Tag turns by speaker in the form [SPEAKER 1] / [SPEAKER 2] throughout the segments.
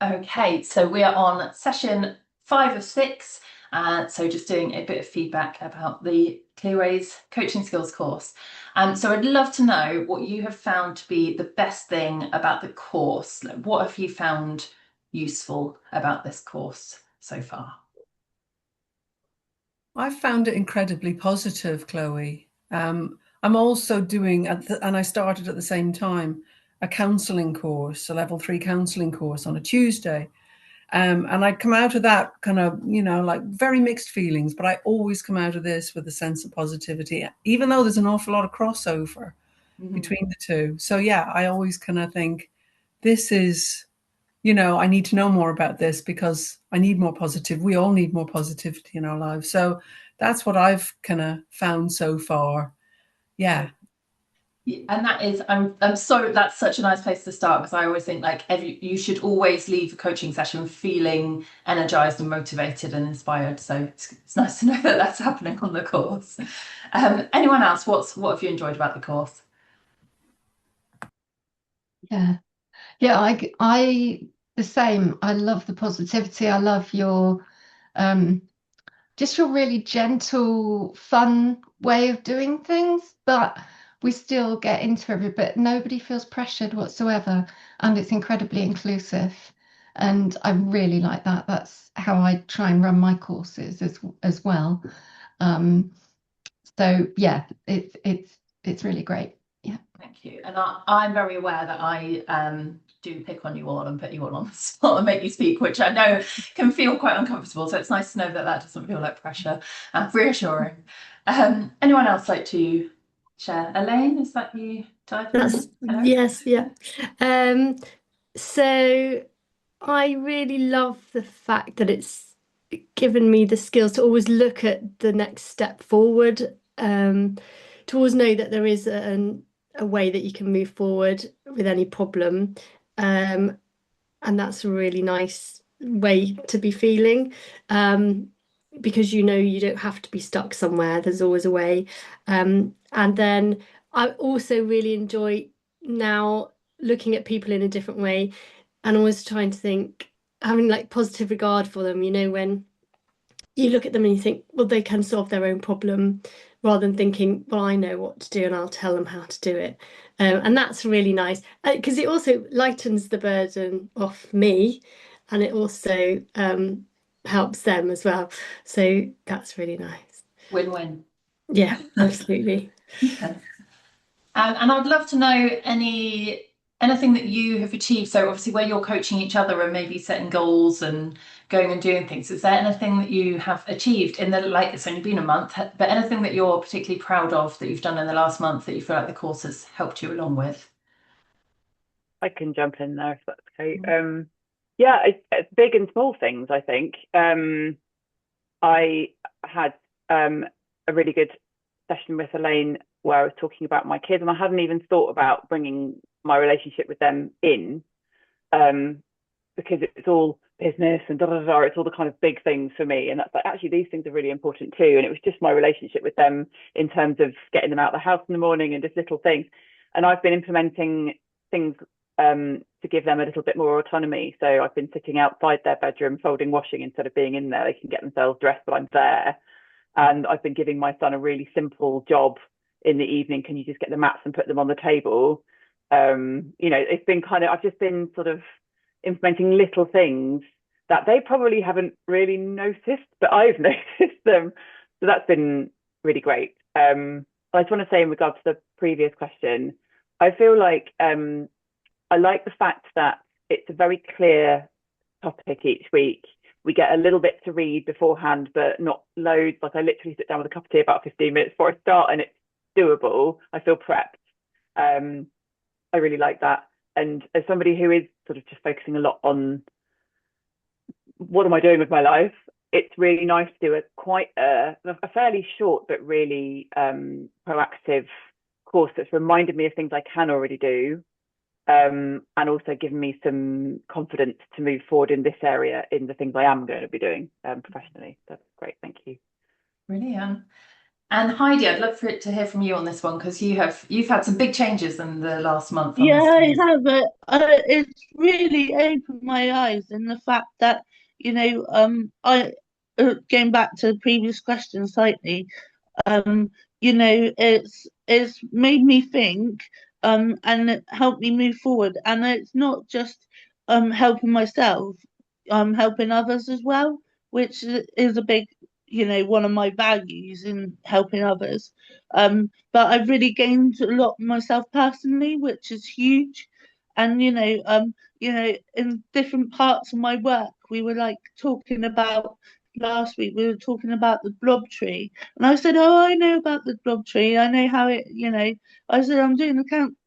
[SPEAKER 1] Okay, so we are on session 5 of 6. So just doing a bit of feedback about the Clearways coaching skills course. So I'd love to know what you have found to be the best thing about the course. Like, what have you found useful about this course so far?
[SPEAKER 2] I found it incredibly positive, Chloe. I'm also doing, and I started at the same time, a counselling course, a level 3 counselling course on a Tuesday. And I come out of that kind of, like very mixed feelings, but I always come out of this with a sense of positivity, even though there's an awful lot of crossover
[SPEAKER 1] Mhm.
[SPEAKER 2] between the two. So yeah, I always kind of think this is, I need to know more about this because I need more positive. We all need more positivity in our lives. So that's what I've kind of found so far. Yeah.
[SPEAKER 1] Yeah, and that is, I'm so that's such a nice place to start because I always think like you should always leave a coaching session feeling energized and motivated and inspired. So it's nice to know that that's happening on the course. Anyone else? What have you enjoyed about the course?
[SPEAKER 3] Yeah. Yeah, I the same. I love the positivity. I love your um just your really gentle, fun way of doing things, but we still get into every bit. Nobody feels pressured whatsoever, and it's incredibly inclusive. And I really like that. That's how I try and run my courses as well. Um, so yeah, it's really great. Yeah.
[SPEAKER 1] Thank you. And I'm very aware that I do pick on you all and put you all on the spot and make you speak, which I know can feel quite uncomfortable. So it's nice to know that that doesn't feel like pressure and reassuring. Anyone else like to share? Elaine, is that you typing in?
[SPEAKER 4] That's
[SPEAKER 1] Hello?
[SPEAKER 4] yes, yeah. Um, so I really love the fact that it's given me the skills to always look at the next step forward, to always know that there is a way that you can move forward with any problem. Um, and that's a really nice way to be feeling. Because you know you don't have to be stuck somewhere, there's always a way. And then I also really enjoy now looking at people in a different way and always trying to think, having like positive regard for them, when you look at them and you think, well, they can solve their own problem rather than thinking, well, I know what to do and I'll tell them how to do it. And that's really nice because it also lightens the burden off me and it also helps them as well. So that's really nice.
[SPEAKER 1] Win-win.
[SPEAKER 4] Yeah, absolutely.
[SPEAKER 1] Yeah. And I'd love to know anything that you have achieved. So obviously where you're coaching each other and maybe setting goals and going and doing things, is there anything that you have achieved in the, like it's only been a month, but anything that you're particularly proud of that you've done in the last month that you feel like the course has helped you along with?
[SPEAKER 5] I can jump in there if that's okay. Yeah, it's big and small things, I think. I had a really good session with Elaine where I was talking about my kids, and I hadn't even thought about bringing my relationship with them in, um, because it's all business and da da da. It's all the kind of big things for me, and that's like actually these things are really important too. And it was just my relationship with them in terms of getting them out of the house in the morning and just little things. And I've been implementing things to give them a little bit more autonomy. So I've been sitting outside their bedroom folding washing instead of being in there. They can get themselves dressed, but I'm there. And I've been giving my son a really simple job in the evening. Can you just get the mats and put them on the table? It's been kind of, I've just been sort of implementing little things that they probably haven't really noticed, but I've noticed them. So that's been really great. I just want to say in regards to the previous question, I feel like I like the fact that it's a very clear topic each week. We get a little bit to read beforehand, but not loads. Like I literally sit down with a cup of tea about 15 minutes before I start, and it's doable. I feel prepped. Um, I really like that. And as somebody who is sort of just focusing a lot on what am I doing with my life, it's really nice to do a fairly short but really proactive course that's reminded me of things I can already do, and also given me some confidence to move forward in this area in the things I am going to be doing professionally. That's great. Thank you.
[SPEAKER 1] Brilliant. And Heidi, I'd love for it to hear from you on this one because you've had some big changes in the last month on
[SPEAKER 6] Yeah,
[SPEAKER 1] this
[SPEAKER 6] I
[SPEAKER 1] team.
[SPEAKER 6] have. It's really opened my eyes in the fact that, I going back to the previous question slightly, um, it's made me think, and it helped me move forward. And it's not just helping myself, helping others as well, which is a big, one of my values in helping others. But I've really gained a lot myself personally, which is huge. And in different parts of my work, we were like talking about last week. We were talking about the blob tree, and I said, "Oh, I know about the blob tree. I know how it. I said I'm doing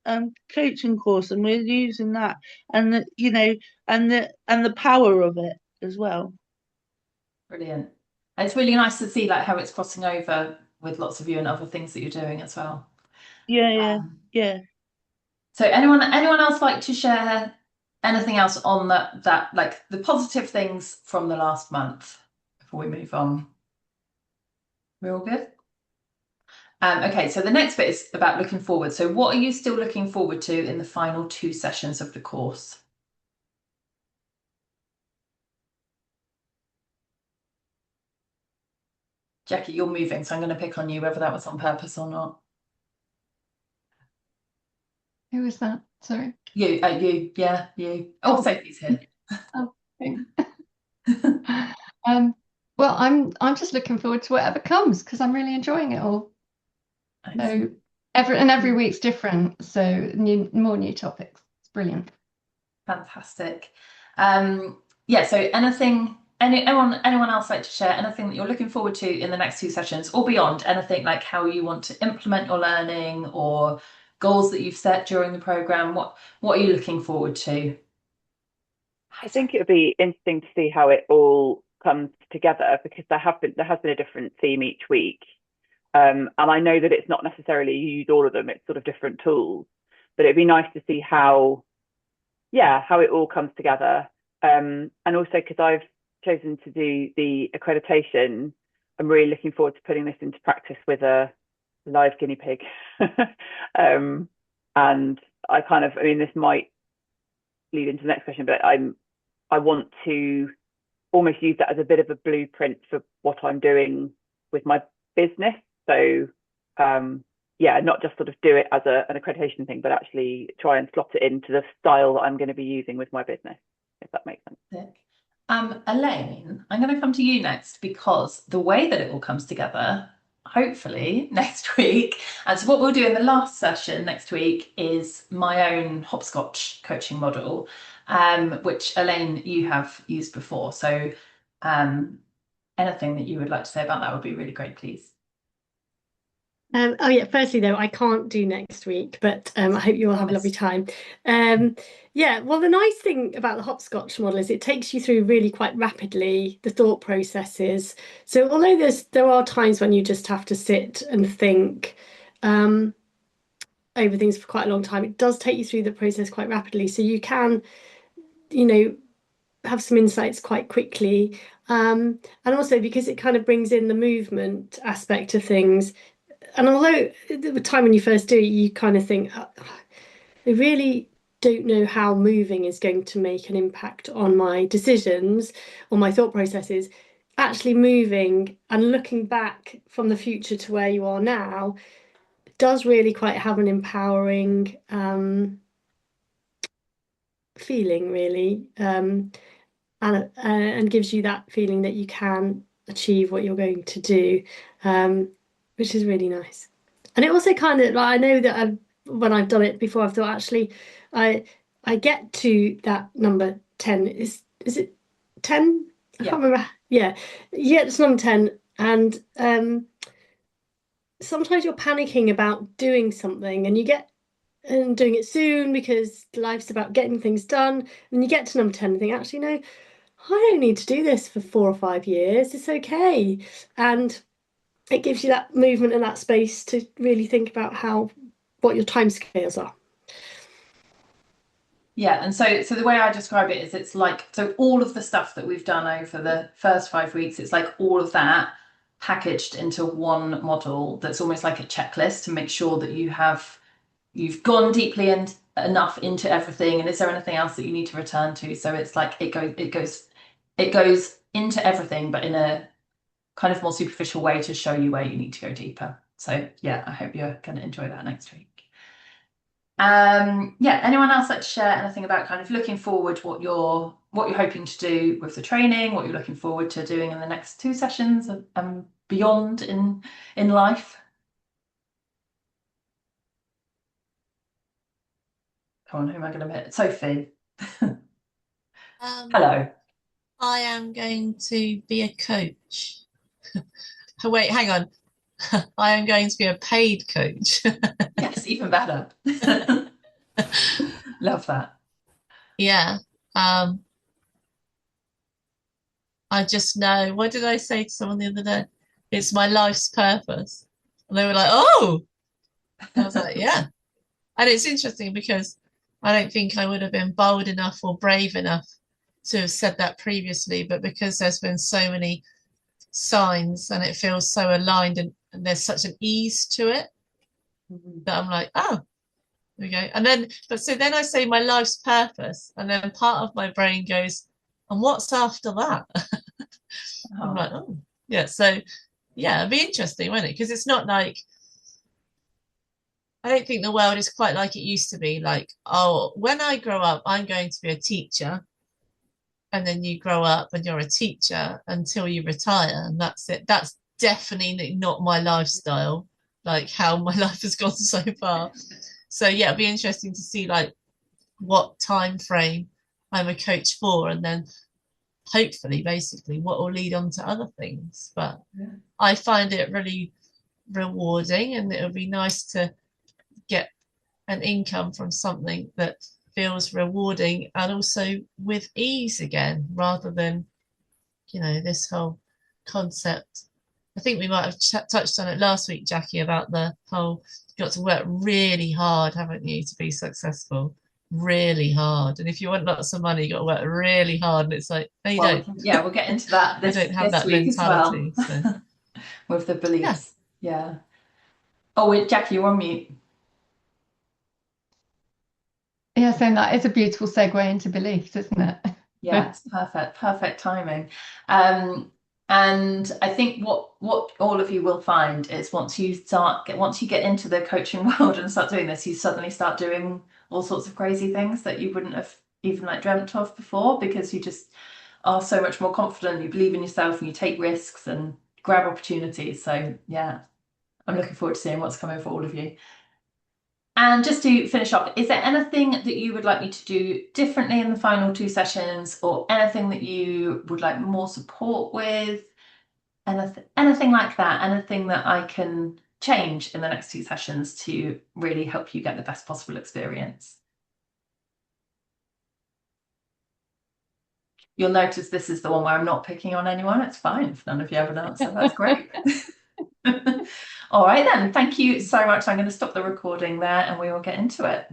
[SPEAKER 6] a coaching course, and we're using that, and and the power of it as well."
[SPEAKER 1] Brilliant. And it's really nice to see like how it's crossing over with lots of you and other things that you're doing as well.
[SPEAKER 6] Yeah, yeah,
[SPEAKER 1] Um,
[SPEAKER 6] yeah.
[SPEAKER 1] so anyone else like to share anything else on that like the positive things from the last month before we move on? We're all good? Okay, so the next bit is about looking forward. So what are you still looking forward to in the final 2 sessions of the course? Jackie, you're moving, so I'm going to pick on you, whether that was on purpose or not.
[SPEAKER 3] Who was that? Sorry.
[SPEAKER 1] You, yeah, you. Oh, Sophie's here.
[SPEAKER 3] Oh, okay. Well, I'm just looking forward to whatever comes because I'm really enjoying it all. So every week's different, so more new topics. It's brilliant.
[SPEAKER 1] Fantastic. Yeah, so anyone else like to share anything that you're looking forward to in the next 2 sessions or beyond, anything like how you want to implement your learning or goals that you've set during the program? What are you looking forward to?
[SPEAKER 5] I think it would be interesting to see how it all comes together because there has been a different theme each week. And I know that it's not necessarily you use all of them, it's sort of different tools, but it'd be nice to see how it all comes together. And also because I've chosen to do the accreditation, I'm really looking forward to putting this into practice with a live guinea pig. And this might lead into the next question, but I want to almost use that as a bit of a blueprint for what I'm doing with my business. So not just sort of do it as an accreditation thing, but actually try and slot it into the style that I'm going to be using with my business, if that makes sense.
[SPEAKER 1] Elaine, I'm going to come to you next because the way that it all comes together, hopefully next week, and so what we'll do in the last session next week is my own hopscotch coaching model, which Elaine, you have used before. So anything that you would like to say about that would be really great, please.
[SPEAKER 4] Oh yeah, firstly though, I can't do next week, but I hope you all have a lovely time. Yeah, well, the nice thing about the hopscotch model is it takes you through really quite rapidly the thought processes. So although there are times when you just have to sit and think over things for quite a long time, it does take you through the process quite rapidly. So you can, have some insights quite quickly. And also because it kind of brings in the movement aspect of things. And although at the time when you first do it, you kind of think, I really don't know how moving is going to make an impact on my decisions or my thought processes. Actually moving and looking back from the future to where you are now does really quite have an empowering feeling, really, and gives you that feeling that you can achieve what you're going to do, which is really nice. And it also kind of, I know that when I've done it before, I've thought actually, I get to that number 10. Is it 10? I can't remember. Yeah, yeah, it's number 10, and sometimes you're panicking about doing something, and you get and doing it soon because life's about getting things done. And you get to number 10 and think, actually, no, I don't need to do this for 4 or 5 years. It's okay. And it gives you that movement and that space to really think about what your timescales are.
[SPEAKER 1] Yeah, and so the way I describe it is it's like, so all of the stuff that we've done over the first 5 weeks, it's like all of that packaged into one model that's almost like a checklist to make sure that you've gone deeply and enough into everything, and is there anything else that you need to return to? So it's like it goes into everything, but in a kind of more superficial way to show you where you need to go deeper. So yeah, I hope you're going to enjoy that next week. Yeah, anyone else like to share anything about kind of looking forward, what you're hoping to do with the training, what you're looking forward to doing in the next 2 sessions and beyond in life? Come on, who am I going to meet? Sophie. Hello.
[SPEAKER 7] I am going to be a coach. Wait, hang on. I am going to be a paid coach.
[SPEAKER 1] Yes, even better. Love that.
[SPEAKER 7] Yeah. I just know, what did I say to someone the other day? It's my life's purpose. And they were like, oh, I was like, yeah. And it's interesting because I don't think I would have been bold enough or brave enough to have said that previously, but because there's been so many signs and it feels so aligned and there's such an ease to it that I'm like, oh, there we go. And then, but so then I say my life's purpose, and then part of my brain goes, and what's after that? I'm like, oh, yeah. So, yeah, it'd be interesting, won't it? Because it's not like, I don't think the world is quite like it used to be. Like, oh, when I grow up, I'm going to be a teacher. And then you grow up and you're a teacher until you retire, and that's it. That's definitely not my lifestyle, like how my life has gone so far. So yeah, it'd be interesting to see like what time frame I'm a coach for, and then hopefully basically what will lead on to other things. But I find it really rewarding, and it would be nice to get an income from something that feels rewarding and also with ease again, rather than, you know, this whole concept. I think we might have touched on it last week, Jackie, about the whole, you've got to work really hard, haven't you, to be successful? Really hard. And if you want lots of money, you've got to work really hard. And it's like, no, you don't.
[SPEAKER 1] Yeah, we'll get into that
[SPEAKER 7] I don't have that
[SPEAKER 1] week
[SPEAKER 7] mentality.
[SPEAKER 1] As well. So. With the beliefs.
[SPEAKER 7] Yeah.
[SPEAKER 1] Oh, wait, Jackie, you're on mute.
[SPEAKER 3] Yeah, so that is a beautiful segue into beliefs, isn't it?
[SPEAKER 1] Yeah, it's perfect timing. And I think what all of you will find is once you get into the coaching world and start doing this, you suddenly start doing all sorts of crazy things that you wouldn't have even like dreamt of before, because you just are so much more confident, you believe in yourself, and you take risks and grab opportunities. So yeah, I'm looking forward to seeing what's coming for all of you. And just to finish off, is there anything that you would like me to do differently in the final 2 sessions, or anything that you would like more support with? Anything like that, anything that I can change in the next 2 sessions to really help you get the best possible experience? You'll notice this is the one where I'm not picking on anyone. It's fine if none of you have an answer. That's great. All right then, thank you so much. I'm going to stop the recording there and we will get into it.